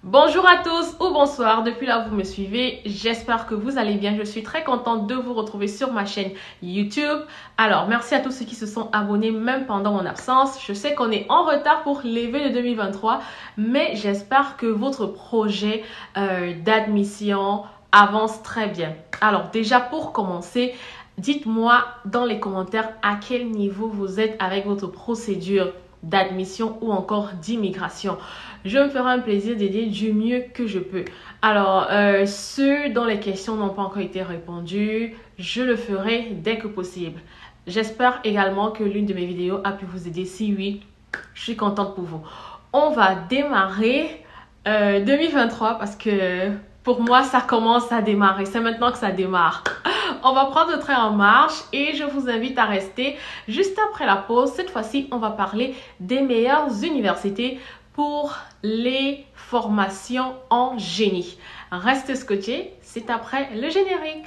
Bonjour à tous ou bonsoir, depuis là où vous me suivez, j'espère que vous allez bien. Je suis très contente de vous retrouver sur ma chaîne YouTube. Alors, merci à tous ceux qui se sont abonnés même pendant mon absence. Je sais qu'on est en retard pour les vœux de 2023, mais j'espère que votre projet d'admission avance très bien. Alors, déjà pour commencer, dites-moi dans les commentaires à quel niveau vous êtes avec votre procédure d'admission ou encore d'immigration. Je me ferai un plaisir d'aider du mieux que je peux. Alors, ceux dont les questions n'ont pas encore été répondues, je le ferai dès que possible. J'espère également que l'une de mes vidéos a pu vous aider. Si oui, je suis contente pour vous. On va démarrer 2023 parce que pour moi, ça commence à démarrer. C'est maintenant que ça démarre. On va prendre le train en marche et je vous invite à rester juste après la pause. Cette fois-ci, on va parler des meilleures universités pour les formations en génie. Restez scotchés, c'est après le générique.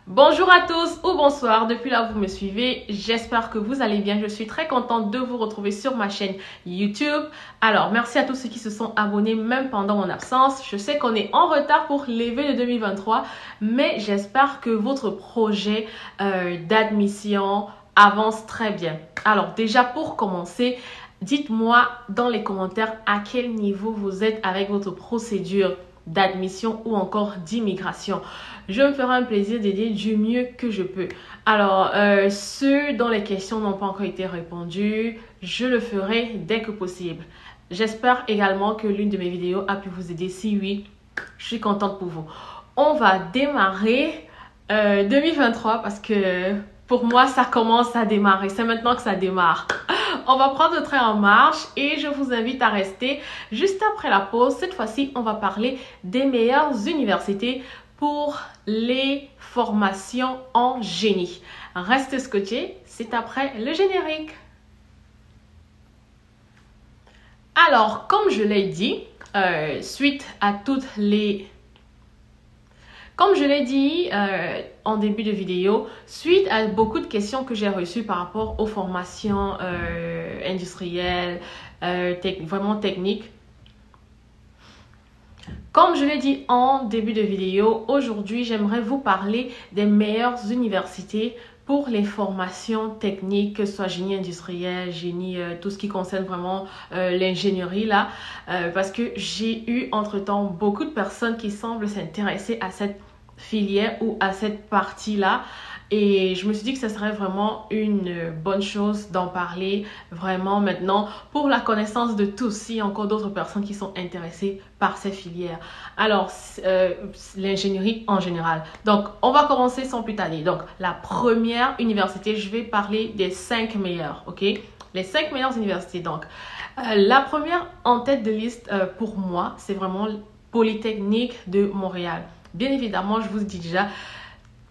Bonjour à tous ou bonsoir, depuis là où vous me suivez, j'espère que vous allez bien. Je suis très contente de vous retrouver sur ma chaîne YouTube. Alors, merci à tous ceux qui se sont abonnés même pendant mon absence. Je sais qu'on est en retard pour les vœux de 2023, mais j'espère que votre projet d'admission avance très bien. Alors, déjà pour commencer, dites-moi dans les commentaires à quel niveau vous êtes avec votre procédure d'admission ou encore d'immigration. Je me ferai un plaisir d'aider du mieux que je peux. Alors, ceux dont les questions n'ont pas encore été répondues, je le ferai dès que possible. J'espère également que l'une de mes vidéos a pu vous aider. Si oui, je suis contente pour vous. On va démarrer 2023 parce que pour moi, ça commence à démarrer. C'est maintenant que ça démarre. On va prendre le train en marche et je vous invite à rester juste après la pause. Cette fois-ci, on va parler des meilleures universités pour les formations en génie. Restez scotchés, c'est après le générique. Alors, comme je l'ai dit, suite à toutes les... Comme je l'ai dit en début de vidéo, suite à beaucoup de questions que j'ai reçues par rapport aux formations industrielles, vraiment techniques, comme je l'ai dit en début de vidéo, aujourd'hui j'aimerais vous parler des meilleures universités pour les formations techniques, que ce soit génie industriel, génie, tout ce qui concerne vraiment l'ingénierie là, parce que j'ai eu entre-temps beaucoup de personnes qui semblent s'intéresser à cette filière ou à cette partie-là. Et je me suis dit que ce serait vraiment une bonne chose d'en parler vraiment maintenant pour la connaissance de tous, s'il y a encore d'autres personnes qui sont intéressées par ces filières. Alors, l'ingénierie en général. Donc, on va commencer sans plus tarder. Donc, la première université, je vais parler des 5 meilleures, ok? Les 5 meilleures universités. Donc, la première en tête de liste pour moi, c'est vraiment Polytechnique de Montréal. Bien évidemment, je vous dis déjà,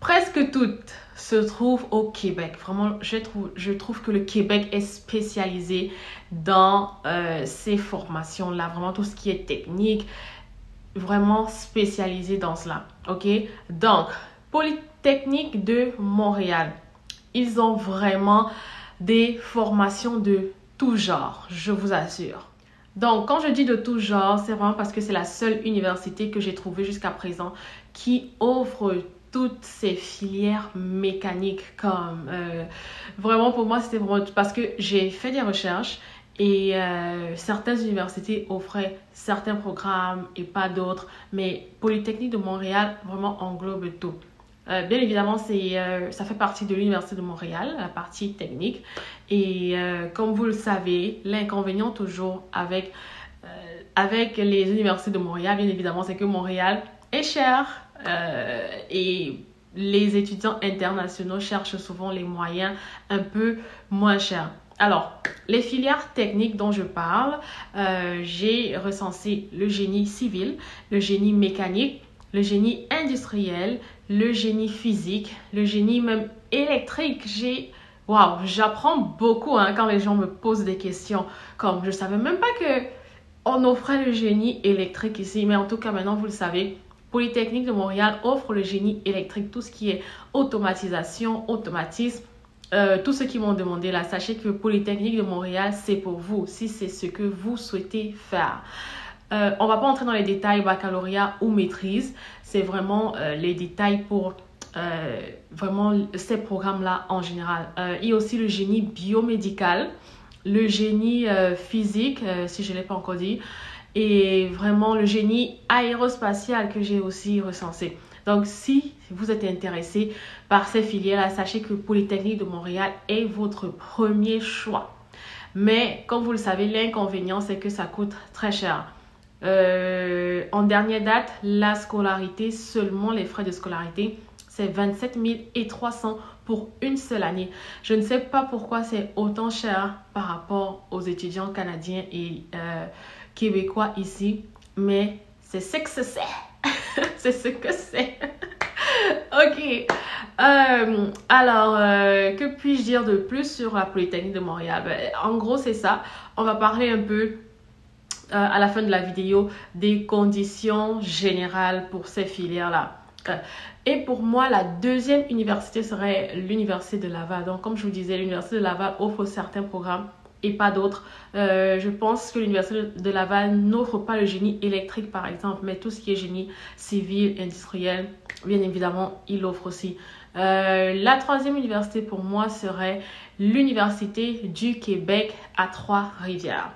presque toutes se trouvent au Québec. Vraiment, je trouve que le Québec est spécialisé dans ces formations-là. Vraiment, tout ce qui est technique, vraiment spécialisé dans cela. OK? Donc, Polytechnique de Montréal, ils ont vraiment des formations de tout genre, je vous assure. Donc, quand je dis de tout genre, c'est vraiment parce que c'est la seule université que j'ai trouvée jusqu'à présent qui offre toutes ces filières mécaniques comme... vraiment, pour moi, c'était vraiment... Parce que j'ai fait des recherches et certaines universités offraient certains programmes et pas d'autres. Mais Polytechnique de Montréal vraiment englobe tout. Bien évidemment, ça fait partie de l'Université de Montréal, la partie technique. Et comme vous le savez, l'inconvénient toujours avec les universités de Montréal, bien évidemment, c'est que Montréal est cher. Et les étudiants internationaux cherchent souvent les moyens un peu moins chers. Alors, les filières techniques dont je parle, j'ai recensé le génie civil, le génie mécanique, le génie industriel, le génie physique, le génie même électrique. Waouh, j'apprends beaucoup quand les gens me posent des questions. Comme je ne savais même pas qu'on offrait le génie électrique ici, mais en tout cas maintenant vous le savez. Polytechnique de Montréal offre le génie électrique, tout ce qui est automatisation, automatisme. Tous ceux qui m'ont demandé là, sachez que Polytechnique de Montréal, c'est pour vous, si c'est ce que vous souhaitez faire. On va pas entrer dans les détails baccalauréat ou maîtrise, c'est vraiment les détails pour vraiment ces programmes-là en général. Il y a aussi le génie biomédical, le génie physique, si je ne l'ai pas encore dit, et vraiment le génie aérospatial que j'ai aussi recensé. Donc, si vous êtes intéressé par ces filières-là, sachez que Polytechnique de Montréal est votre premier choix. Mais, comme vous le savez, l'inconvénient, c'est que ça coûte très cher. En dernière date, la scolarité, seulement les frais de scolarité, c'est 27 300 pour une seule année. Je ne sais pas pourquoi c'est autant cher par rapport aux étudiants canadiens et québécois ici, mais c'est ce que c'est. C'est ce que c'est. Ok. Alors, que puis-je dire de plus sur la Polytechnique de Montréal? En gros, c'est ça. On va parler un peu à la fin de la vidéo des conditions générales pour ces filières-là. Et pour moi, la deuxième université serait l'Université de Laval. Donc, comme je vous disais, l'Université de Laval offre certains programmes et pas d'autres. Je pense que l'Université de Laval n'offre pas le génie électrique, par exemple, mais tout ce qui est génie civil, industriel, bien évidemment, il l'offre aussi. La troisième université pour moi serait l'Université du Québec à Trois-Rivières.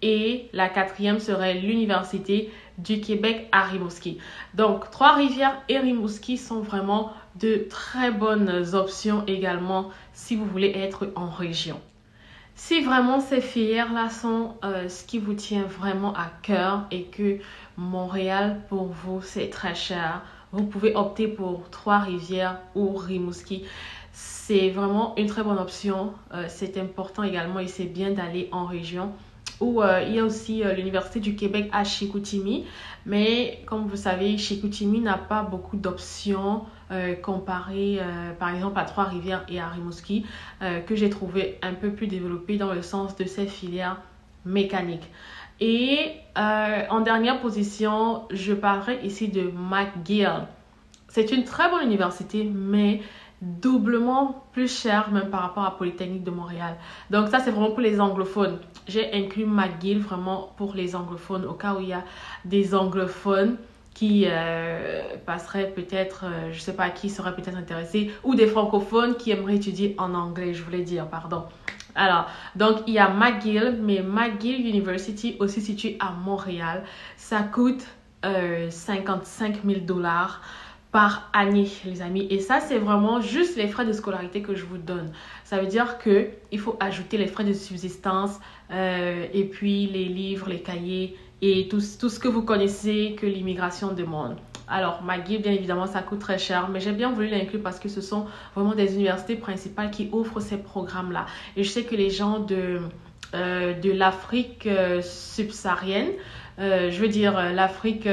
Et la quatrième serait l'Université du Québec à Rimouski. Donc, Trois-Rivières et Rimouski sont vraiment de très bonnes options également si vous voulez être en région. Si vraiment ces filières-là sont ce qui vous tient vraiment à cœur et que Montréal, pour vous, c'est très cher, vous pouvez opter pour Trois-Rivières ou Rimouski. C'est vraiment une très bonne option. C'est important également et c'est bien d'aller en région. Ou il y a aussi l'Université du Québec à Chicoutimi. Mais comme vous savez, Chicoutimi n'a pas beaucoup d'options comparé par exemple à Trois-Rivières et à Rimouski que j'ai trouvé un peu plus développées dans le sens de ces filières mécaniques. Et en dernière position, je parlerai ici de McGill. C'est une très bonne université, mais doublement plus cher même par rapport à Polytechnique de Montréal. Donc ça, c'est vraiment pour les anglophones. J'ai inclus McGill vraiment pour les anglophones, au cas où il y a des anglophones qui passeraient peut-être, je ne sais pas qui serait peut-être intéressé, ou des francophones qui aimeraient étudier en anglais, je voulais dire, pardon. Alors, donc il y a McGill, mais McGill University aussi située à Montréal. Ça coûte 55 000 $ par année, les amis. Et ça, c'est vraiment juste les frais de scolarité que je vous donne. Ça veut dire qu'il faut ajouter les frais de subsistance et puis les livres, les cahiers et tout ce que vous connaissez que l'immigration demande. Alors, McGill, bien évidemment, ça coûte très cher, mais j'ai bien voulu l'inclure parce que ce sont vraiment des universités principales qui offrent ces programmes-là. Et je sais que les gens de l'Afrique subsaharienne, je veux dire l'Afrique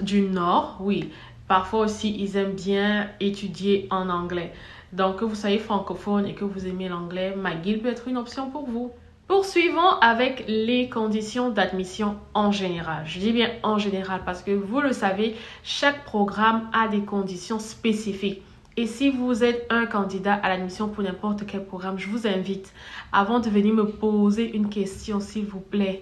du Nord, oui, parfois aussi, ils aiment bien étudier en anglais. Donc, que vous soyez francophone et que vous aimez l'anglais, McGill peut être une option pour vous. Poursuivons avec les conditions d'admission en général. Je dis bien en général parce que vous le savez, chaque programme a des conditions spécifiques. Et si vous êtes un candidat à l'admission pour n'importe quel programme, je vous invite, avant de venir me poser une question, s'il vous plaît,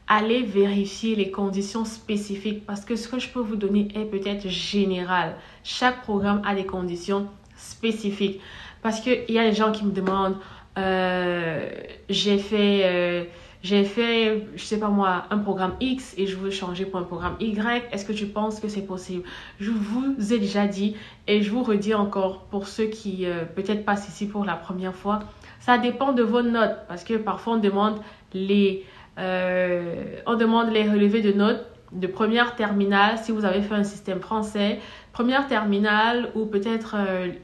allez vérifier les conditions spécifiques parce que ce que je peux vous donner est peut-être général. Chaque programme a des conditions spécifiques. Parce qu'il y a des gens qui me demandent, j'ai fait, je sais pas moi, un programme X et je veux changer pour un programme Y. Est-ce que tu penses que c'est possible? Je vous ai déjà dit et je vous redis encore pour ceux qui peut-être passent ici pour la première fois. Ça dépend de vos notes parce que parfois on demande les relevés de notes de première terminale si vous avez fait un système français, première terminale ou peut-être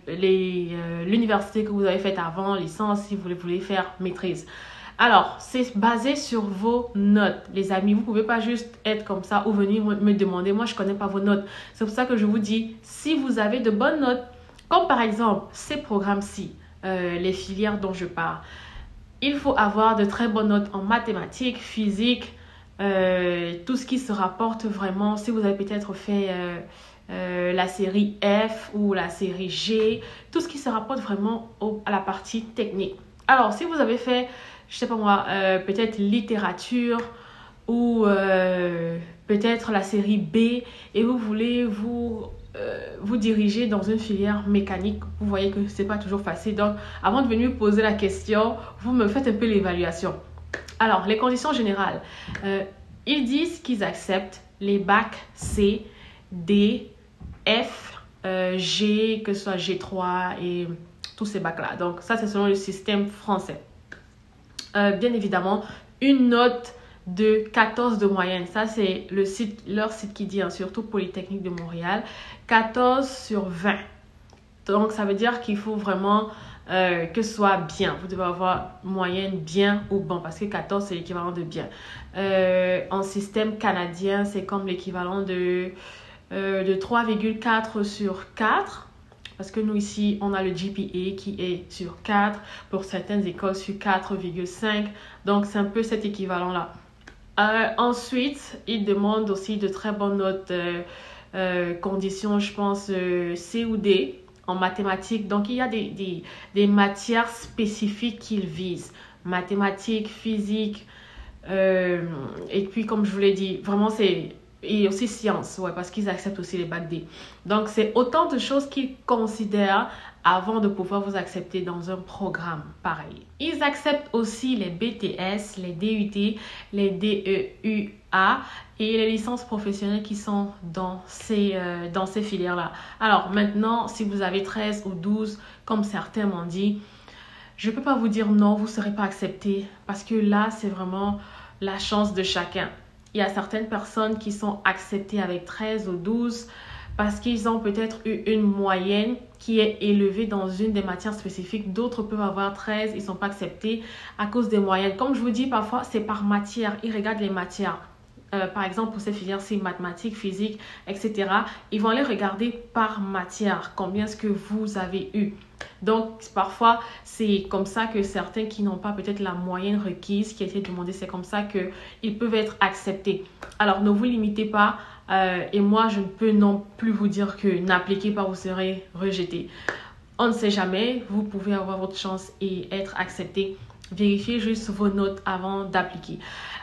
l'université que vous avez faite avant, licence si vous voulez faire maîtrise. Alors, c'est basé sur vos notes, les amis. Vous ne pouvez pas juste être comme ça ou venir me demander, moi je ne connais pas vos notes. C'est pour ça que je vous dis, si vous avez de bonnes notes, comme par exemple ces programmes-ci, les filières dont je parle, il faut avoir de très bonnes notes en mathématiques, physique, tout ce qui se rapporte vraiment, si vous avez peut-être fait la série F ou la série G, tout ce qui se rapporte vraiment à la partie technique. Alors, si vous avez fait, je sais pas moi, peut-être littérature ou peut-être la série B et vous voulez vous diriger dans une filière mécanique, vous voyez que c'est pas toujours facile. Donc, avant de venir poser la question, vous me faites un peu l'évaluation. Alors, les conditions générales. Ils disent qu'ils acceptent les bacs C, D, F, G, que ce soit G3 et tous ces bacs-là. Donc, ça, c'est selon le système français. Bien évidemment, une note de 14 de moyenne. Ça, c'est leur site qui dit, hein, surtout Polytechnique de Montréal, 14 sur 20. Donc, ça veut dire qu'il faut vraiment que ce soit bien. Vous devez avoir moyenne bien ou bon, parce que 14, c'est l'équivalent de bien. En système canadien, c'est comme l'équivalent de 3,4 sur 4. Parce que nous, ici, on a le GPA qui est sur 4. Pour certaines écoles, sur 4,5. Donc, c'est un peu cet équivalent-là. Ensuite, ils demandent aussi de très bonnes notes, conditions, je pense, C ou D en mathématiques. Donc, il y a des matières spécifiques qu'ils visent. Mathématiques, physique, et puis, comme je vous l'ai dit, vraiment, c'est... Et aussi sciences, ouais, parce qu'ils acceptent aussi les bacs D. Donc, c'est autant de choses qu'ils considèrent avant de pouvoir vous accepter dans un programme pareil. Ils acceptent aussi les BTS, les DUT, les DEUA et les licences professionnelles qui sont dans ces filières-là. Alors, maintenant, si vous avez 13 ou 12, comme certains m'ont dit, je ne peux pas vous dire non, vous ne serez pas accepté parce que là, c'est vraiment la chance de chacun. Il y a certaines personnes qui sont acceptées avec 13 ou 12 parce qu'ils ont peut-être eu une moyenne qui est élevée dans une des matières spécifiques. D'autres peuvent avoir 13, ils ne sont pas acceptés à cause des moyennes. Comme je vous dis, parfois, c'est par matière. Ils regardent les matières. Par exemple, pour ces filières, c'est mathématiques, physique, etc. Ils vont aller regarder par matière combien est-ce que vous avez eu. Donc, parfois, c'est comme ça que certains qui n'ont pas peut-être la moyenne requise qui a été demandée, c'est comme ça qu'ils peuvent être acceptés. Alors, ne vous limitez pas et moi, je ne peux non plus vous dire que n'appliquez pas, vous serez rejeté. On ne sait jamais, vous pouvez avoir votre chance et être accepté. Vérifiez juste vos notes avant d'appliquer.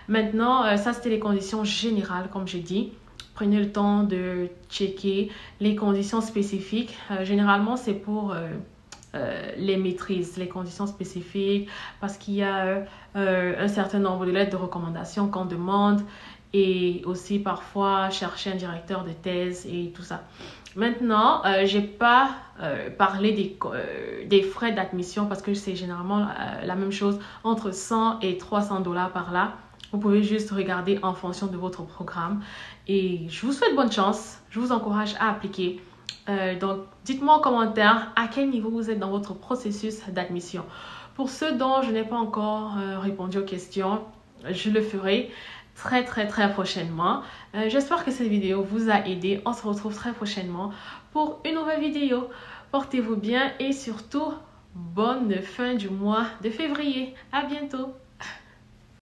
Maintenant, ça, c'était les conditions générales, comme j'ai dit. Prenez le temps de checker les conditions spécifiques. Généralement, c'est pour les maîtrises, les conditions spécifiques, parce qu'il y a un certain nombre de lettres de recommandation qu'on demande et aussi parfois chercher un directeur de thèse et tout ça. Maintenant, je n'ai pas parlé des frais d'admission parce que c'est généralement la même chose, entre 100 et 300 $ par là. Vous pouvez juste regarder en fonction de votre programme. Et je vous souhaite bonne chance. Je vous encourage à appliquer. Donc, dites-moi en commentaire à quel niveau vous êtes dans votre processus d'admission. Pour ceux dont je n'ai pas encore répondu aux questions, je le ferai très prochainement. J'espère que cette vidéo vous a aidé. On se retrouve très prochainement pour une nouvelle vidéo. Portez-vous bien et surtout, bonne fin du mois de février. À bientôt.